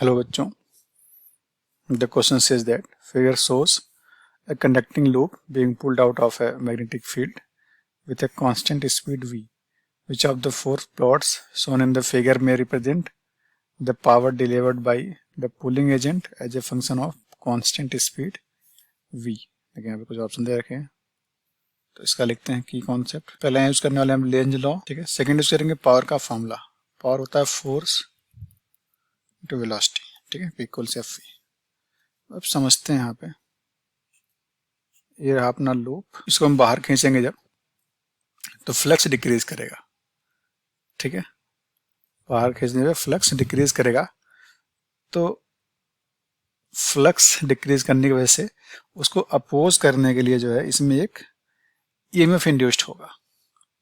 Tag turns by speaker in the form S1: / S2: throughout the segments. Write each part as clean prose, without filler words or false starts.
S1: Hello बच्चों, the question says that figure shows a conducting loop being pulled out of a magnetic field with a constant speed v. Which of the four plots shown in the figure may represent the power delivered by the pulling agent as a function of constant speed v? देखिए यहाँ पे कुछ option दे रखे हैं, तो इसका लिखते हैं की कॉन्सेप्ट। पहले यूज करने वाले हम लेंज लॉ, ठीक है। सेकंड यूज करेंगे पावर का फॉर्मूला। पावर होता है फोर्स टू वेलोसिटी, ठीक है, इक्वल्स एफ वी। अब समझते हैं यहाँ पे, ये रहा अपना लूप, इसको हम बाहर खींचेंगे जब, तो फ्लक्स डिक्रीज करेगा, ठीक है। बाहर खींचने पे फ्लक्स डिक्रीज करेगा, तो फ्लक्स डिक्रीज करने की वजह से उसको अपोज करने के लिए जो है इसमें एक ईएमएफ इंड्यूस्ड होगा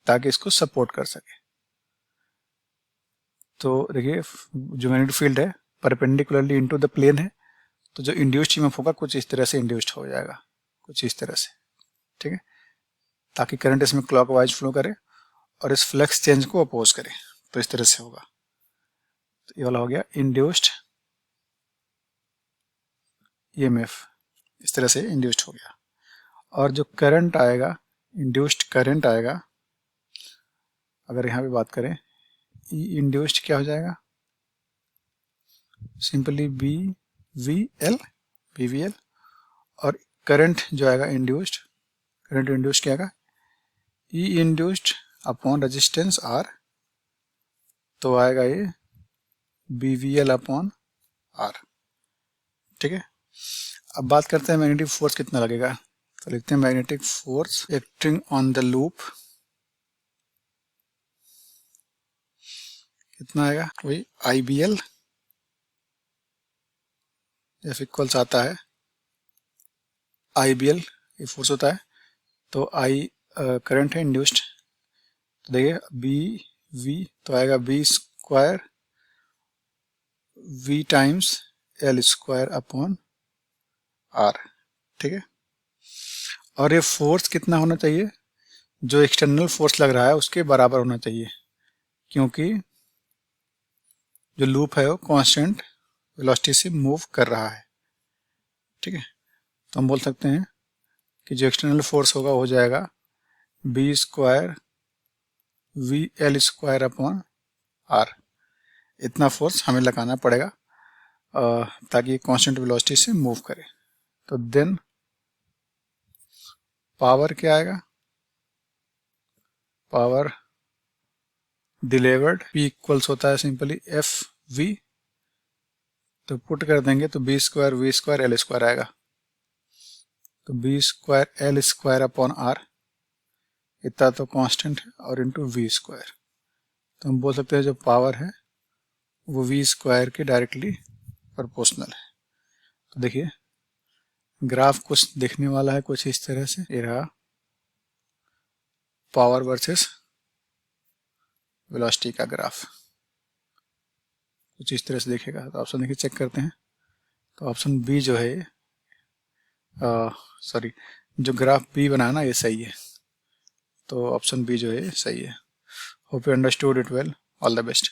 S1: ताकि इसको सपोर्ट कर सके। तो देखिए जो मैग्नेटिक फील्ड है परपेंडिकुलरली इनटू द प्लेन है, तो जो इंड्यूस्ड ईएमएफ होगा कुछ इस तरह से इंड्यूस्ड हो जाएगा, कुछ इस तरह से, ठीक है, ताकि करंट इसमें क्लॉकवाइज फ्लो करे और इस फ्लक्स चेंज को अपोज करे। तो इस तरह से होगा, तो ये वाला हो गया इंड्यूस्ड ईएमएफ, इस तरह से इंड्यूस्ड हो गया। और जो करंट आएगा, इंड्यूस्ड करंट आएगा, अगर यहाँ पे बात करें, ई इंड्यूस्ड क्या हो जाएगा, सिंपली बी वी एल, और करंट जो आएगा इंड्यूस्ड, करंट इंड्यूस्ड क्या आएगा, E induced upon resistance R, तो आएगा ये B V L upon R, ठीक है। अब बात करते हैं मैग्नेटिक फोर्स कितना लगेगा, तो लिखते हैं magnetic force acting on the loop कितना आएगा, वही आई बी एल एफ इक्वल्स आता है आई बी एल, ये फोर्स होता है, तो आई करंट है इंड्यूस्ड, तो देखिए बी वी तो आएगा B square V times L square upon R, ठीक है। और ये फोर्स कितना होना चाहिए, जो एक्सटर्नल फोर्स लग रहा है उसके बराबर होना चाहिए, क्योंकि जो लूप है वो कांस्टेंट वेलोसिटी से मूव कर रहा है, ठीक है। तो हम बोल सकते हैं कि जो एक्सटर्नल फोर्स होगा हो जाएगा B square V L square upon R. इतना फोर्स हमें लगाना पड़ेगा ताकि कांस्टेंट वेलोसिटी से मूव करे। तो देन पावर क्या आएगा, पावर डिलीवर्ड P इक्वल्स होता है सिंपली एफ वी, तो पुट कर देंगे तो B square V square L square आएगा, तो B square L square upon R, इतना तो कांस्टेंट है, और इंटू वी स्क्वायर, तो हम बोल सकते हैं जो पावर है वो वी स्क्वायर के डायरेक्टली प्रोपोर्शनल है। तो देखिए ग्राफ कुछ दिखने वाला है कुछ इस तरह से, ये रहा पावर वर्सेस वेलोसिटी का ग्राफ, कुछ इस तरह से दिखेगा। तो ऑप्शन देखिए चेक करते हैं, तो ऑप्शन बी जो है सॉरी जो ग्राफ बी बना ना ये सही है, तो ऑप्शन बी जो है सही है। Hope you understood it well, all the best.